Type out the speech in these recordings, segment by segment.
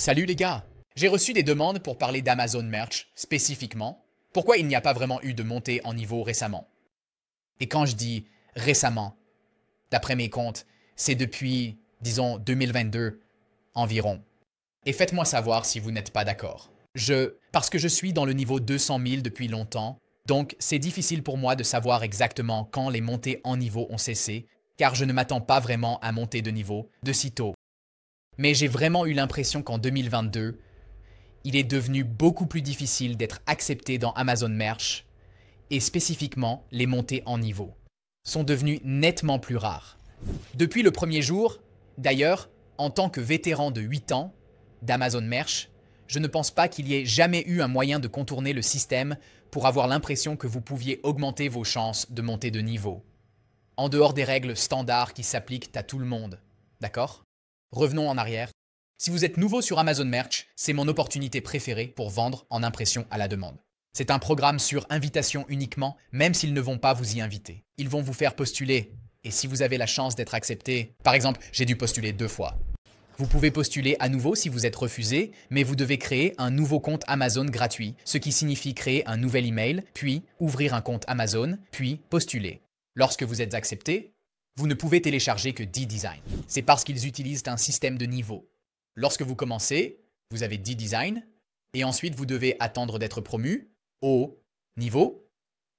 Salut les gars! J'ai reçu des demandes pour parler d'Amazon Merch spécifiquement. Pourquoi il n'y a pas vraiment eu de montée en niveau récemment? Et quand je dis récemment, d'après mes comptes, c'est depuis, disons, 2022 environ. Et faites-moi savoir si vous n'êtes pas d'accord. Parce que je suis dans le niveau 200 000 depuis longtemps, donc c'est difficile pour moi de savoir exactement quand les montées en niveau ont cessé, car je ne m'attends pas vraiment à monter de niveau de sitôt. Mais j'ai vraiment eu l'impression qu'en 2022, il est devenu beaucoup plus difficile d'être accepté dans Amazon Merch, et spécifiquement les montées en niveau sont devenues nettement plus rares. Depuis le premier jour, d'ailleurs, en tant que vétéran de 8 ans d'Amazon Merch, je ne pense pas qu'il y ait jamais eu un moyen de contourner le système pour avoir l'impression que vous pouviez augmenter vos chances de monter de niveau. En dehors des règles standards qui s'appliquent à tout le monde. D'accord? Revenons en arrière. Si vous êtes nouveau sur Amazon Merch, c'est mon opportunité préférée pour vendre en impression à la demande. C'est un programme sur invitation uniquement, même s'ils ne vont pas vous y inviter. Ils vont vous faire postuler. Et si vous avez la chance d'être accepté, par exemple, j'ai dû postuler 2 fois. Vous pouvez postuler à nouveau si vous êtes refusé, mais vous devez créer un nouveau compte Amazon gratuit, ce qui signifie créer un nouvel email, puis ouvrir un compte Amazon, puis postuler. Lorsque vous êtes accepté, vous ne pouvez télécharger que 10 designs. C'est parce qu'ils utilisent un système de niveau. Lorsque vous commencez, vous avez 10 designs, et ensuite vous devez attendre d'être promu au niveau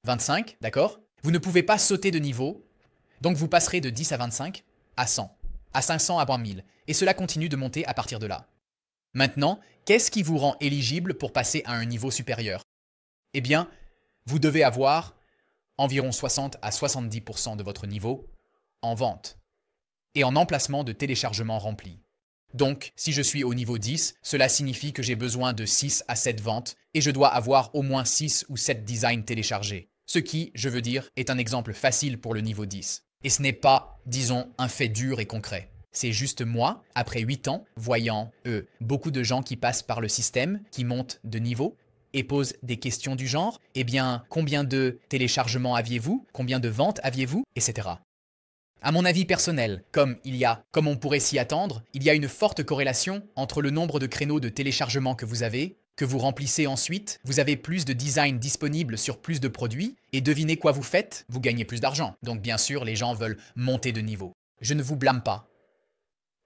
25, d'accord? Vous ne pouvez pas sauter de niveau, donc vous passerez de 10 à 25 à 100, à 500 à 1000, et cela continue de monter à partir de là. Maintenant, qu'est-ce qui vous rend éligible pour passer à un niveau supérieur? Eh bien, vous devez avoir environ 60 à 70% de votre niveau en vente et en emplacement de téléchargement rempli. Donc, si je suis au niveau 10, cela signifie que j'ai besoin de 6 à 7 ventes et je dois avoir au moins 6 ou 7 designs téléchargés. Ce qui, je veux dire, est un exemple facile pour le niveau 10. Et ce n'est pas, disons, un fait dur et concret. C'est juste moi, après 8 ans, voyant, beaucoup de gens qui passent par le système, qui montent de niveau et posent des questions du genre, eh bien, combien de téléchargements aviez-vous? Combien de ventes aviez-vous? Etc. À mon avis personnel, comme on pourrait s'y attendre, il y a une forte corrélation entre le nombre de créneaux de téléchargement que vous avez, que vous remplissez ensuite, vous avez plus de designs disponibles sur plus de produits, et devinez quoi vous faites? Vous gagnez plus d'argent. Donc bien sûr, les gens veulent monter de niveau. Je ne vous blâme pas.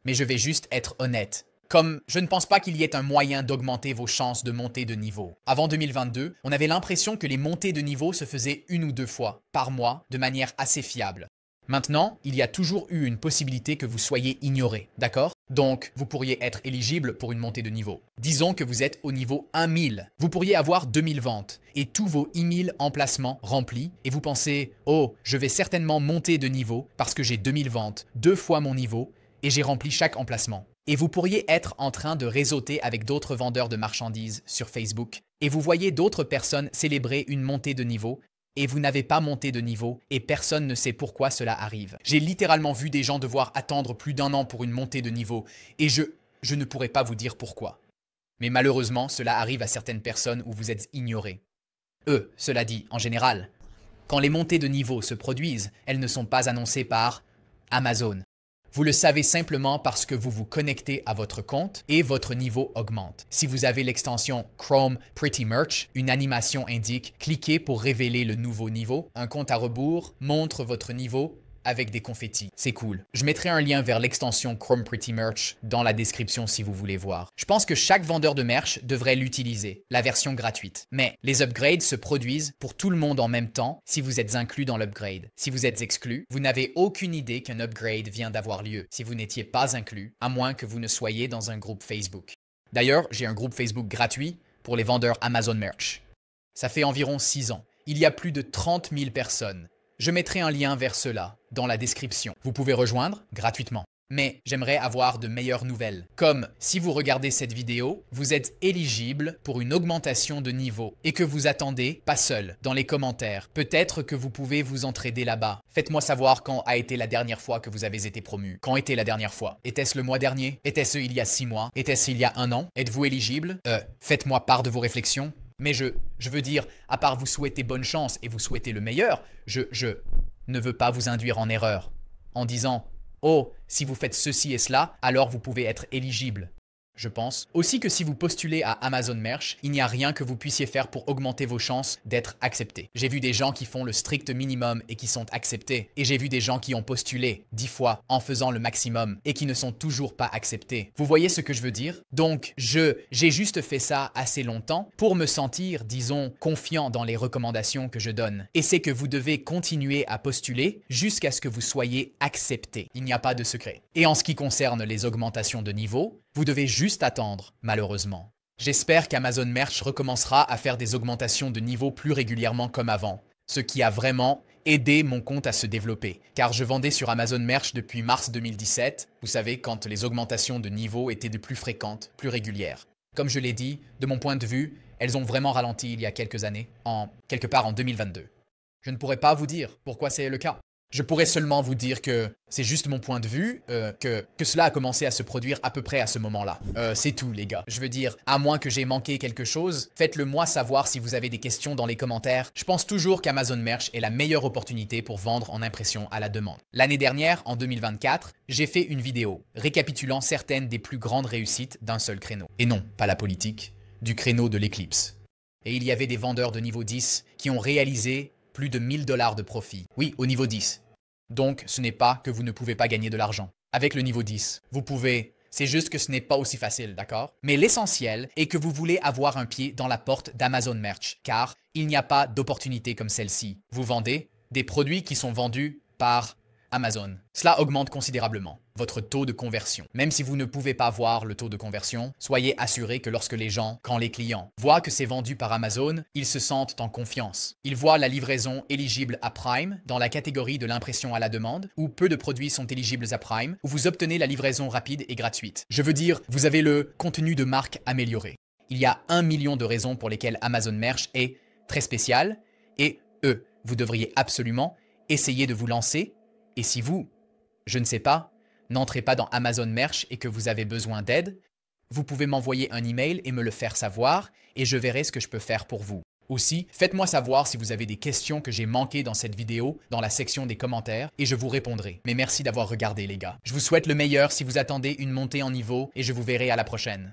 Mais je vais juste être honnête. Comme je ne pense pas qu'il y ait un moyen d'augmenter vos chances de monter de niveau. Avant 2022, on avait l'impression que les montées de niveau se faisaient 1 ou 2 fois par mois de manière assez fiable. Maintenant, il y a toujours eu une possibilité que vous soyez ignoré, d'accord? Donc, vous pourriez être éligible pour une montée de niveau. Disons que vous êtes au niveau 1000. Vous pourriez avoir 2000 ventes et tous vos 1000 emplacements remplis et vous pensez « Oh, je vais certainement monter de niveau parce que j'ai 2000 ventes, 2 fois mon niveau et j'ai rempli chaque emplacement. » Et vous pourriez être en train de réseauter avec d'autres vendeurs de marchandises sur Facebook et vous voyez d'autres personnes célébrer une montée de niveau et vous n'avez pas monté de niveau et personne ne sait pourquoi cela arrive. J'ai littéralement vu des gens devoir attendre plus d'1 an pour une montée de niveau et je ne pourrais pas vous dire pourquoi. Mais malheureusement, cela arrive à certaines personnes où vous êtes ignoré. Cela dit, en général, quand les montées de niveau se produisent, elles ne sont pas annoncées par Amazon. Vous le savez simplement parce que vous vous connectez à votre compte et votre niveau augmente. Si vous avez l'extension Chrome Pretty Merch, une animation indique « Cliquez pour révéler le nouveau niveau ». Un compte à rebours montre votre niveau avec des confettis. C'est cool. Je mettrai un lien vers l'extension Chrome Pretty Merch dans la description si vous voulez voir. Je pense que chaque vendeur de merch devrait l'utiliser, la version gratuite. Mais les upgrades se produisent pour tout le monde en même temps si vous êtes inclus dans l'upgrade. Si vous êtes exclu, vous n'avez aucune idée qu'un upgrade vient d'avoir lieu si vous n'étiez pas inclus, à moins que vous ne soyez dans un groupe Facebook. D'ailleurs, j'ai un groupe Facebook gratuit pour les vendeurs Amazon Merch. Ça fait environ 6 ans. Il y a plus de 30 000 personnes. Je mettrai un lien vers cela dans la description. Vous pouvez rejoindre gratuitement. Mais j'aimerais avoir de meilleures nouvelles. Comme si vous regardez cette vidéo, vous êtes éligible pour une augmentation de niveau et que vous attendez, pas seul, dans les commentaires. Peut-être que vous pouvez vous entraider là-bas. Faites-moi savoir quand a été la dernière fois que vous avez été promu. Quand était la dernière fois? Était-ce le mois dernier? Était-ce il y a 6 mois? Était-ce il y a 1 an? Êtes-vous éligible? Faites-moi part de vos réflexions. Mais je veux dire, à part vous souhaiter bonne chance et vous souhaiter le meilleur, je ne veux pas vous induire en erreur en disant « Oh, si vous faites ceci et cela, alors vous pouvez être éligible. » je pense. Aussi que si vous postulez à Amazon Merch, il n'y a rien que vous puissiez faire pour augmenter vos chances d'être accepté. J'ai vu des gens qui font le strict minimum et qui sont acceptés. Et j'ai vu des gens qui ont postulé 10 fois en faisant le maximum et qui ne sont toujours pas acceptés. Vous voyez ce que je veux dire? Donc, j'ai juste fait ça assez longtemps pour me sentir, disons, confiant dans les recommandations que je donne. Et c'est que vous devez continuer à postuler jusqu'à ce que vous soyez accepté. Il n'y a pas de secret. Et en ce qui concerne les augmentations de niveau, vous devez juste attendre, malheureusement. J'espère qu'Amazon Merch recommencera à faire des augmentations de niveau plus régulièrement comme avant, ce qui a vraiment aidé mon compte à se développer, car je vendais sur Amazon Merch depuis mars 2017, vous savez, quand les augmentations de niveau étaient de plus fréquentes, plus régulières. Comme je l'ai dit, de mon point de vue, elles ont vraiment ralenti il y a quelques années, quelque part en 2022. Je ne pourrais pas vous dire pourquoi c'est le cas. Je pourrais seulement vous dire que c'est juste mon point de vue, que cela a commencé à se produire à peu près à ce moment-là. C'est tout, les gars. Je veux dire, à moins que j'ai manqué quelque chose, faites-le moi savoir si vous avez des questions dans les commentaires. Je pense toujours qu'Amazon Merch est la meilleure opportunité pour vendre en impression à la demande. L'année dernière, en 2024, j'ai fait une vidéo récapitulant certaines des plus grandes réussites d'un seul créneau. Et non, pas la politique, du créneau de l'éclipse. Et il y avait des vendeurs de niveau 10 qui ont réalisé plus de 1000 $ de profit. Oui, au niveau 10. Donc, ce n'est pas que vous ne pouvez pas gagner de l'argent. Avec le niveau 10, vous pouvez. C'est juste que ce n'est pas aussi facile, d'accord? Mais l'essentiel est que vous voulez avoir un pied dans la porte d'Amazon Merch, car il n'y a pas d'opportunité comme celle-ci. Vous vendez des produits qui sont vendus par Amazon. Cela augmente considérablement votre taux de conversion. Même si vous ne pouvez pas voir le taux de conversion, soyez assuré que lorsque quand les clients voient que c'est vendu par Amazon, ils se sentent en confiance. Ils voient la livraison éligible à Prime dans la catégorie de l'impression à la demande, où peu de produits sont éligibles à Prime, où vous obtenez la livraison rapide et gratuite. Je veux dire, vous avez le contenu de marque amélioré. Il y a 1 million de raisons pour lesquelles Amazon Merch est très spécial, et vous devriez absolument essayer de vous lancer. Et si vous, je ne sais pas, n'entrez pas dans Amazon Merch et que vous avez besoin d'aide, vous pouvez m'envoyer un email et me le faire savoir et je verrai ce que je peux faire pour vous. Aussi, faites-moi savoir si vous avez des questions que j'ai manquées dans cette vidéo dans la section des commentaires et je vous répondrai. Mais merci d'avoir regardé les gars. Je vous souhaite le meilleur si vous attendez une montée en niveau et je vous verrai à la prochaine.